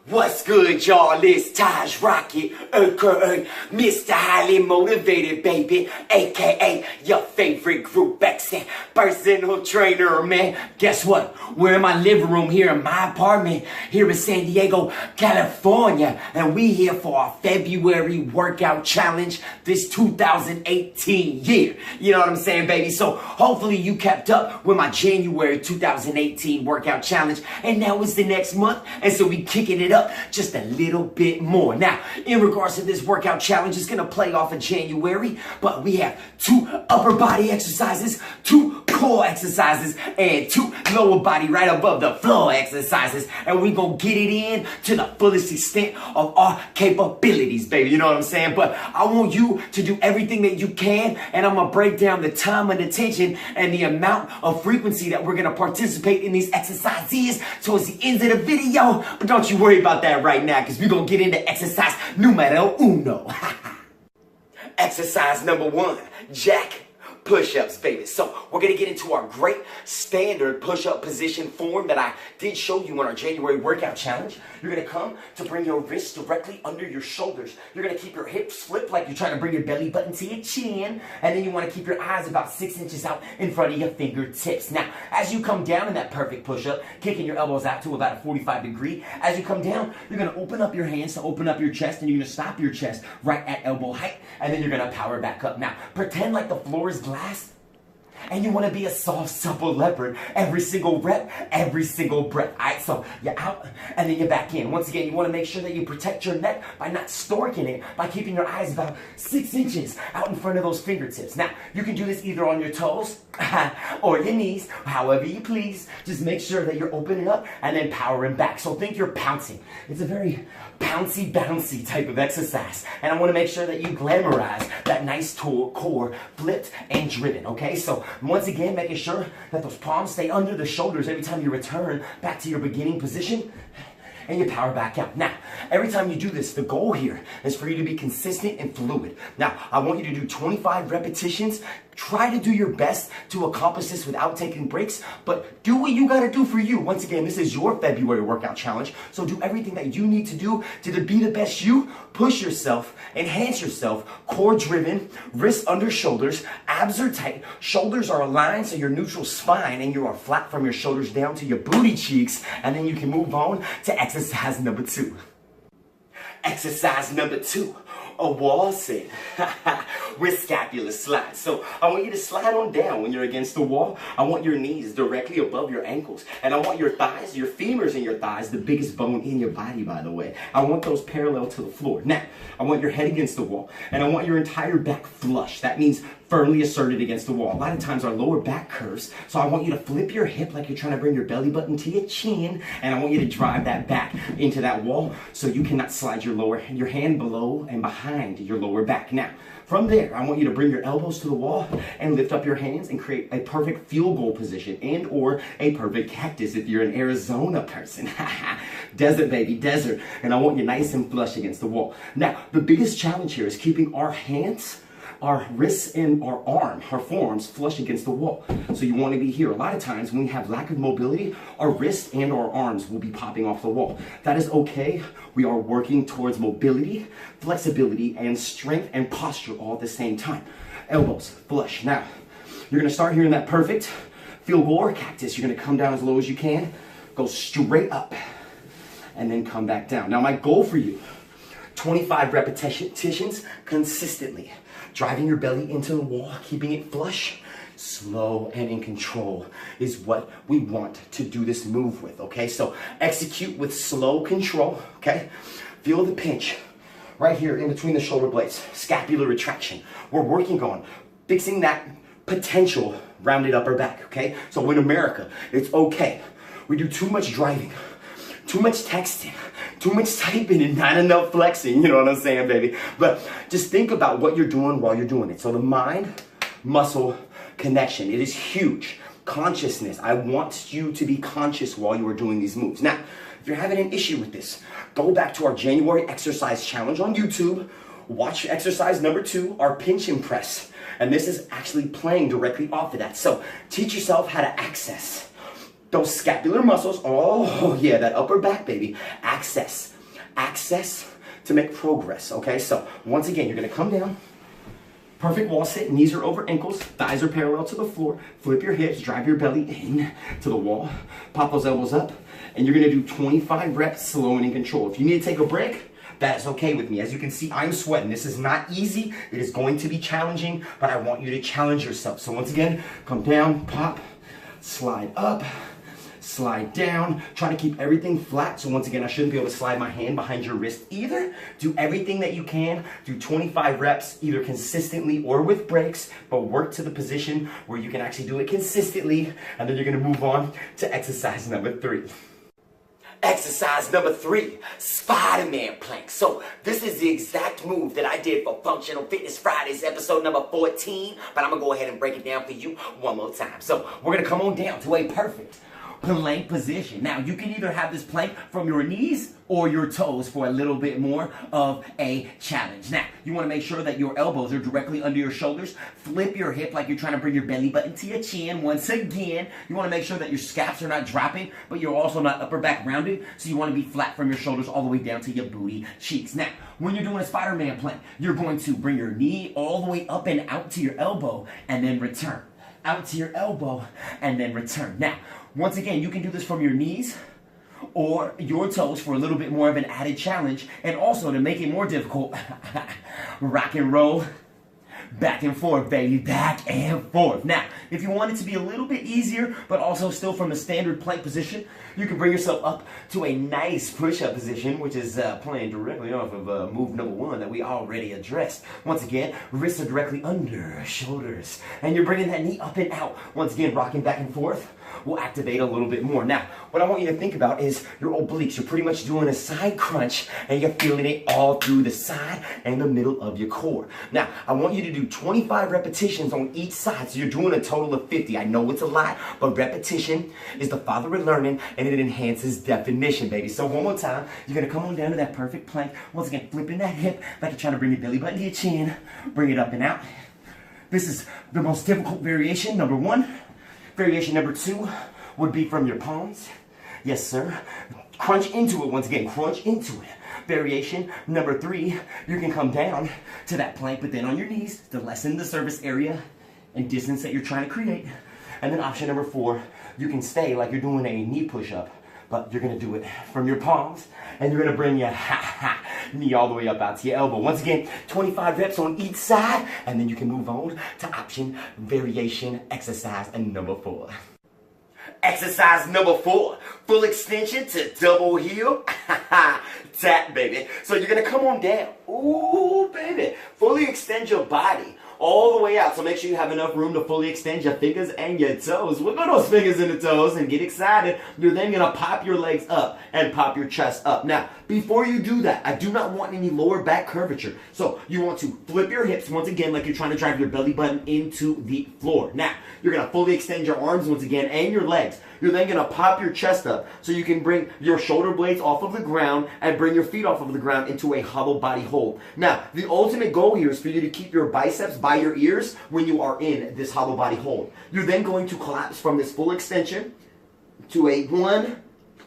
What's good, y'all? It's Taj Rockitt, aka Mr. Highly Motivated, baby, aka your favorite group exit, personal trainer, man. Guess what? We're in my living room here in my apartment here in San Diego, California, and we here for our February workout challenge this 2018 year. You know what I'm saying, baby? So hopefully you kept up with my January 2018 workout challenge, and now it's the next month, and so we kicking it up just a little bit more. Now, in regards to this workout challenge, it's gonna play off of January, but we have 2 upper body exercises, 2 core exercises, and 2 lower body right above the floor exercises, and we gonna get it in to the fullest extent of our capabilities, baby. You know what I'm saying? But I want you to do everything that you can, and I'm gonna break down the time and attention and the amount of frequency that we're gonna participate in these exercises towards the end of the video. But don't you worry about that right now, because we're gonna get into exercise numero uno. Exercise number 1, jack push-ups, baby. So we're gonna get into our great standard push-up position form that I did show you in our January workout challenge. You're gonna come to bring your wrists directly under your shoulders. You're gonna keep your hips flipped like you're trying to bring your belly button to your chin, and then you want to keep your eyes about 6 inches out in front of your fingertips. Now, as you come down in that perfect push-up, kicking your elbows out to about a 45 degree, as you come down, you're gonna open up your hands to open up your chest, and you're gonna stop your chest right at elbow height, and then you're gonna power back up. Now, pretend like the floor is glass, and you want to be a soft, supple leopard every single rep, every single breath. All right, so you're out, and then you're back in. Once again, you want to make sure that you protect your neck by not storking it, by keeping your eyes about 6 inches out in front of those fingertips. Now, you can do this either on your toes or your knees, however you please. Just make sure that you're opening up and then powering back. So think you're pouncing. It's a very bouncy, bouncy type of exercise, and I want to make sure that you glamorize that nice core flipped and driven, okay? So once again, making sure that those palms stay under the shoulders every time you return back to your beginning position, and you power back out. Now, every time you do this, the goal here is for you to be consistent and fluid. Now, I want you to do 25 repetitions. Try to do your best to accomplish this without taking breaks, but do what you gotta do for you. Once again, this is your February workout challenge, so do everything that you need to do to be the best you. Push yourself, enhance yourself, core driven, wrists under shoulders, abs are tight, shoulders are aligned so your neutral spine, and you are flat from your shoulders down to your booty cheeks, and then you can move on to exercise number 2. Exercise number 2, a wall sit with scapular slide. So I want you to slide on down when you're against the wall. I want your knees directly above your ankles, and I want your thighs, your femurs and your thighs, the biggest bone in your body, by the way, I want those parallel to the floor. Now, I want your head against the wall, and I want your entire back flush. That means firmly asserted against the wall. A lot of times our lower back curves, so I want you to flip your hip like you're trying to bring your belly button to your chin, and I want you to drive that back into that wall so you cannot slide your hand below and behind your lower back. Now, from there, I want you to bring your elbows to the wall and lift up your hands and create a perfect field goal position, and or a perfect cactus if you're an Arizona person. Desert, baby, desert. And I want you nice and flush against the wall. Now, the biggest challenge here is keeping our hands, our wrists, and our forearms flush against the wall. So you want to be here. A lot of times when we have lack of mobility, our wrists and our arms will be popping off the wall. That is okay. We are working towards mobility, flexibility, and strength and posture all at the same time. Elbows flush. Now, you're going to start here in that perfect field goal or cactus. You're going to come down as low as you can, go straight up, and then come back down. Now, my goal for you, 25 repetitions consistently, driving your belly into the wall, keeping it flush, slow, and in control is what we want to do this move with, okay? So execute with slow control, okay? Feel the pinch right here in between the shoulder blades, scapular retraction. We're working on fixing that potential rounded upper back, okay? So in America, it's okay. We do too much driving, too much texting, too much typing, and not enough flexing, you know what I'm saying, baby? But just think about what you're doing while you're doing it. So the mind-muscle connection, it is huge. Consciousness, I want you to be conscious while you are doing these moves. Now, if you're having an issue with this, go back to our January exercise challenge on YouTube, watch exercise number 2, our pinch and press. And this is actually playing directly off of that. So teach yourself how to access those scapular muscles. Oh yeah, that upper back, baby. Access to make progress, okay? So once again, you're gonna come down, perfect wall sit, knees are over ankles, thighs are parallel to the floor, flip your hips, drive your belly in to the wall, pop those elbows up, and you're gonna do 25 reps, slow and in control. If you need to take a break, that is okay with me. As you can see, I'm sweating. This is not easy. It is going to be challenging, but I want you to challenge yourself. So once again, come down, pop, slide up, slide down, try to keep everything flat. So once again, I shouldn't be able to slide my hand behind your wrist either. Do everything that you can. Do 25 reps, either consistently or with breaks, but work to the position where you can actually do it consistently. And then you're gonna move on to exercise number 3. Exercise number 3, SpiderMan Plank. So this is the exact move that I did for Functional Fitness Fridays, episode number 14, but I'm gonna go ahead and break it down for you one more time. So we're gonna come on down to a perfect plank position. Now, you can either have this plank from your knees or your toes for a little bit more of a challenge. Now, you want to make sure that your elbows are directly under your shoulders. Flip your hip like you're trying to bring your belly button to your chin. Once again, you want to make sure that your scaps are not dropping, but you're also not upper back rounded, so you want to be flat from your shoulders all the way down to your booty cheeks. Now, when you're doing a SpiderMan plank, you're going to bring your knee all the way up and out to your elbow and then return. Out to your elbow and then return. Now, once again, you can do this from your knees or your toes for a little bit more of an added challenge. And also, to make it more difficult, rock and roll, back and forth, baby, back and forth. Now, if you want it to be a little bit easier, but also still from the standard plank position, you can bring yourself up to a nice push-up position, which is playing directly off of move number 1 that we already addressed. Once again, wrists are directly under shoulders, and you're bringing that knee up and out. Once again, rocking back and forth will activate a little bit more. Now, what I want you to think about is your obliques. You're pretty much doing a side crunch, and you're feeling it all through the side and the middle of your core. Now, I want you to do 25 repetitions on each side, so you're doing a total of 50. I know it's a lot, but repetition is the father of learning, and it enhances definition, baby. So one more time, you're gonna come on down to that perfect plank. Once again, flipping that hip like you're trying to bring your belly button to your chin. Bring it up and out. This is the most difficult variation, number 1. Variation number 2 would be from your palms. Yes, sir. Crunch into it. Once again, crunch into it. Variation number 3, you can come down to that plank, but then on your knees to lessen the surface area and distance that you're trying to create. And then option number 4, you can stay like you're doing a knee push-up, but you're gonna do it from your palms, and you're gonna bring your knee all the way up out to your elbow. Once again, 25 reps on each side, and then you can move on to option variation exercise and number 4. Exercise number 4, full extension to double heel tap, baby. So you're gonna come on down. Ooh, baby. Fully extend your body all the way out. So make sure you have enough room to fully extend your fingers and your toes. Wiggle those fingers and the toes and get excited. You're then gonna pop your legs up and pop your chest up. Now, before you do that, I do not want any lower back curvature. So you want to flip your hips once again like you're trying to drive your belly button into the floor. Now, you're gonna fully extend your arms once again and your legs. You're then gonna pop your chest up so you can bring your shoulder blades off of the ground and bring your feet off of the ground into a hollow body hold. Now, the ultimate goal here is for you to keep your biceps by your ears when you are in this hollow body hold. You're then going to collapse from this full extension to a 1,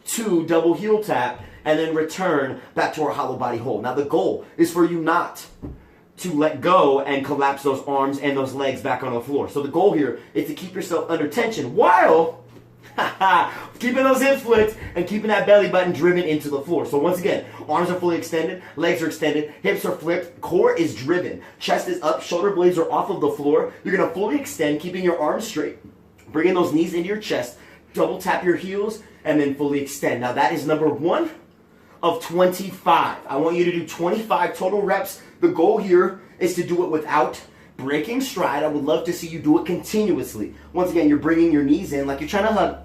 2 double heel tap and then return back to our hollow body hold. Now, the goal is for you not to let go and collapse those arms and those legs back on the floor. So the goal here is to keep yourself under tension while keeping those hips flipped and keeping that belly button driven into the floor. So once again, arms are fully extended, legs are extended, hips are flipped, core is driven, chest is up, shoulder blades are off of the floor. You're gonna fully extend, keeping your arms straight, bringing those knees into your chest, double tap your heels, and then fully extend. Now that is number 1 of 25. I want you to do 25 total reps. The goal here is to do it without breaking stride. I would love to see you do it continuously. Once again, you're bringing your knees in like you're trying to hug.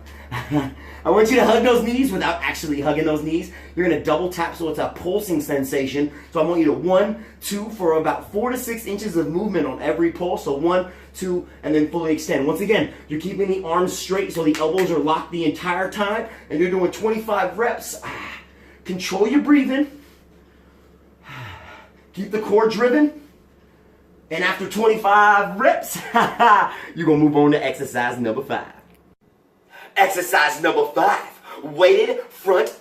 I want you to hug those knees without actually hugging those knees. You're going to double tap so it's a pulsing sensation. So I want you to 1, 2 for about 4 to 6 inches of movement on every pulse. So 1, 2, and then fully extend. Once again, you're keeping the arms straight so the elbows are locked the entire time. And you're doing 25 reps. Control your breathing. Keep the core driven. And after 25 reps, you're going to move on to exercise number 5. Exercise number 5, weighted front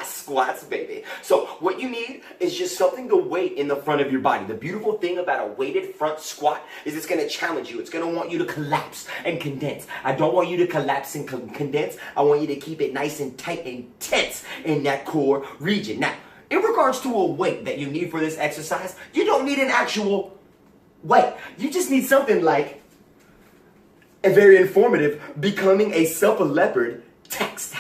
squats, baby. So what you need is just something to weight in the front of your body. The beautiful thing about a weighted front squat is it's going to challenge you. It's going to want you to collapse and condense. I don't want you to collapse and condense. I want you to keep it nice and tight and tense in that core region. Now, in regards to a weight that you need for this exercise, you don't need an actual weight. You just need something like a very informative becoming a supple leopard text.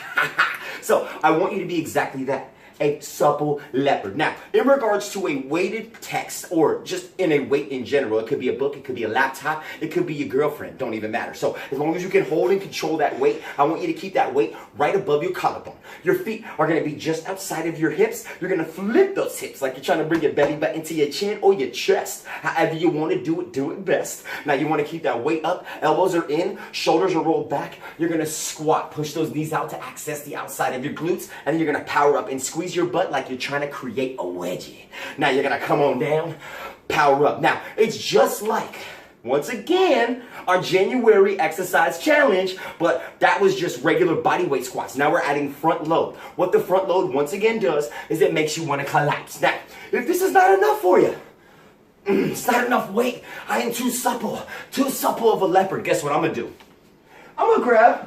So I want you to be exactly that, a supple leopard. Now, in regards to a weighted text, or just in a weight in general, it could be a book, it could be a laptop, it could be your girlfriend, don't even matter. So as long as you can hold and control that weight, I want you to keep that weight right above your collarbone. Your feet are going to be just outside of your hips. You're going to flip those hips like you're trying to bring your belly button into your chin or your chest. However you want to do it best. Now you want to keep that weight up, elbows are in, shoulders are rolled back. You're going to squat, push those knees out to access the outside of your glutes, and then you're going to power up and squeeze your butt like you're trying to create a wedgie. Now you're going to come on down, power up. Now, it's just like, once again, our January exercise challenge, but that was just regular body weight squats. Now we're adding front load. What the front load once again does is it makes you want to collapse. Now, if this is not enough for you, it's not enough weight, I am too supple of a leopard, guess what I'm going to do? I'm going to grab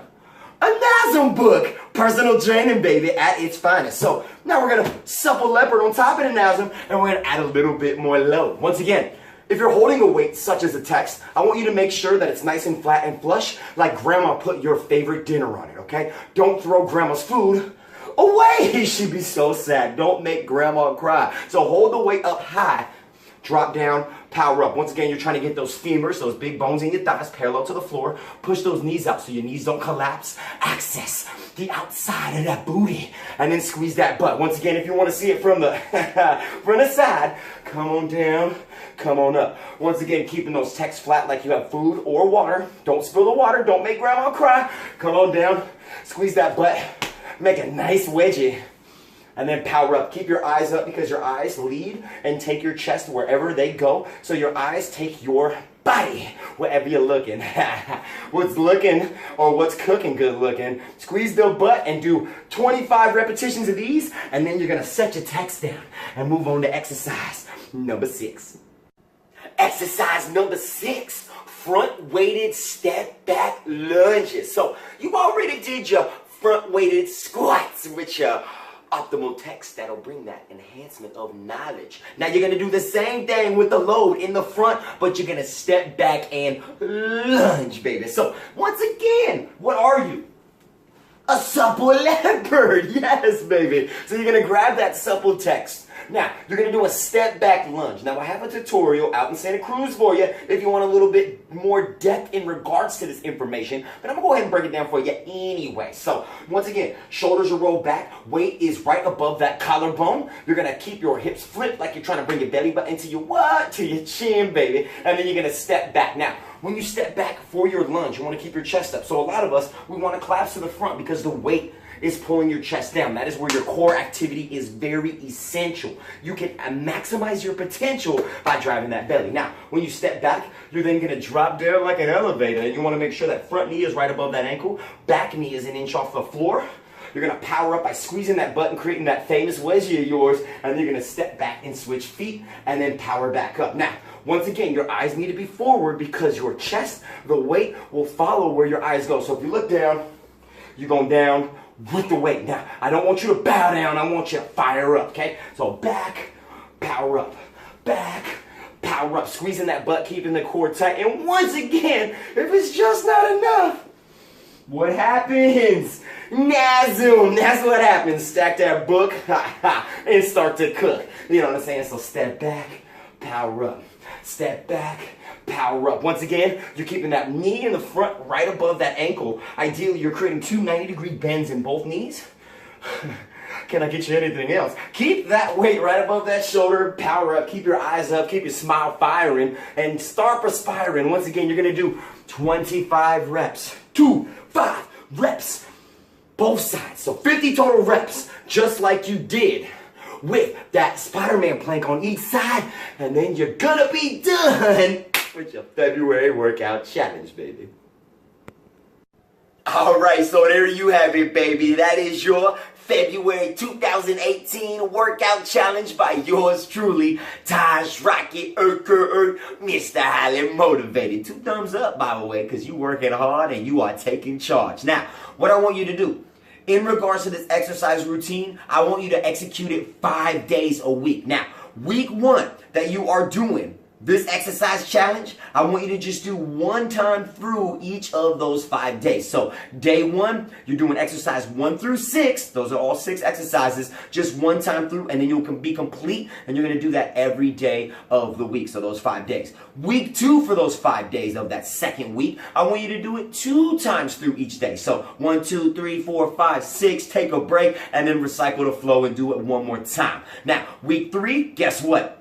a NASM book, personal training, baby, at its finest. So now we're going to supple leopard on top of the NASM, and we're going to add a little bit more load. Once again, if you're holding a weight such as a text, I want you to make sure that it's nice and flat and flush, like grandma put your favorite dinner on it, okay? Don't throw grandma's food away. She'd be so sad. Don't make grandma cry. So hold the weight up high, drop down, power up. Once again, you're trying to get those femurs, those big bones in your thighs parallel to the floor. Push those knees out so your knees don't collapse. Access the outside of that booty. And then squeeze that butt. Once again, if you want to see it from the, from the side, come on down, come on up. Once again, keeping those texts flat like you have food or water. Don't spill the water. Don't make grandma cry. Come on down, squeeze that butt. Make a nice wedgie. And then power up. Keep your eyes up because your eyes lead and take your chest wherever they go. So your eyes take your body wherever you're looking. What's looking or what's cooking good looking. Squeeze the butt and do 25 repetitions of these. And then you're going to set your text down and move on to exercise number 6. Exercise number 6. Front weighted step back lunges. So you already did your front weighted squats with your optimal text that'll bring that enhancement of knowledge. Now you're going to do the same thing with the load in the front, but you're going to step back and lunge, baby. So once again, what are you? A supple leopard. Yes, baby. So you're going to grab that supple text. Now, you're going to do a step back lunge. Now, I have a tutorial out in Santa Cruz for you if you want a little bit more depth in regards to this information. But I'm going to go ahead and break it down for you anyway. So, once again, shoulders are rolled back. Weight is right above that collarbone. You're going to keep your hips flipped like you're trying to bring your belly button to your what? To your chin, baby. And then you're going to step back. Now, when you step back for your lunge, you want to keep your chest up. So, a lot of us, we want to collapse to the front because the weight is pulling your chest down. That is where your core activity is very essential. You can maximize your potential by driving that belly. Now, when you step back, you're then going to drop down like an elevator. And you want to make sure that front knee is right above that ankle. Back knee is an inch off the floor. You're going to power up by squeezing that butt and creating that famous wedgie of yours. And then you're going to step back and switch feet and then power back up. Now, once again, your eyes need to be forward because your chest, the weight will follow where your eyes go. So if you look down, you're going down with the weight. Now, I don't want you to bow down. I want you to fire up, okay? So back, power up. Back, power up. Squeezing that butt, keeping the core tight. And once again, if it's just not enough, what happens? NASM. That's what happens. Stack that book and start to cook. You know what I'm saying? So step back, power up. Step back, power up. Once again, you're keeping that knee in the front right above that ankle. Ideally, you're creating two 90-degree bends in both knees. Can I get you anything else? Keep that weight right above that shoulder. Power up. Keep your eyes up. Keep your smile firing. And start perspiring. Once again, you're going to do 25 reps. 25 reps. Both sides. So 50 total reps, just like you did with that SpiderMan plank on each side, and then you're gonna be done with your February workout challenge, baby. All right, so there you have it, baby. That is your February 2018 workout challenge by yours truly, Taj Rockitt, Mr. Highly Motivated. 2 thumbs up, by the way, because you working hard and you are taking charge. Now, what I want you to do, in regards to this exercise routine, I want you to execute it 5 days a week. Now, week 1 that you are doing this exercise challenge, I want you to just do 1 time through each of those 5 days. So day 1, you're doing exercise 1 through 6. Those are all 6 exercises, just 1 time through, and then you'll be complete, and you're going to do that every day of the week, so those 5 days. Week 2, for those 5 days of that second week, I want you to do it 2 times through each day. So 1, 2, 3, 4, 5, 6, take a break, and then recycle the flow and do it 1 more time. Now, week 3, guess what?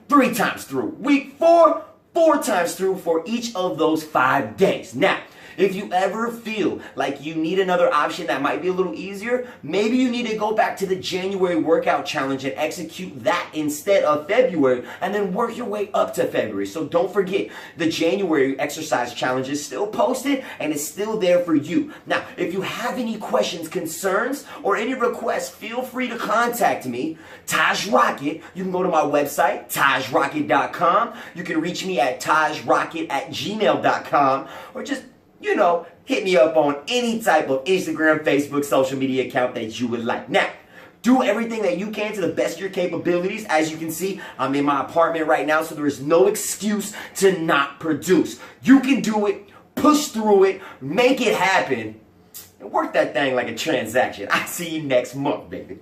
3 times through. Week 4, 4 times through for each of those 5 days. Now, if you ever feel like you need another option that might be a little easier, maybe you need to go back to the January workout challenge and execute that instead of February, and then work your way up to February. So don't forget, the January exercise challenge is still posted and it's still there for you. Now, if you have any questions, concerns, or any requests, feel free to contact me, Taj Rockitt. You can go to my website, tajrockitt.com. You can reach me at tajrockitt@gmail.com, or just hit me up on any type of Instagram, Facebook, social media account that you would like. Now, do everything that you can to the best of your capabilities. As you can see, I'm in my apartment right now, so there is no excuse to not produce. You can do it, push through it, make it happen, and work that thing like a transaction. I'll see you next month, baby.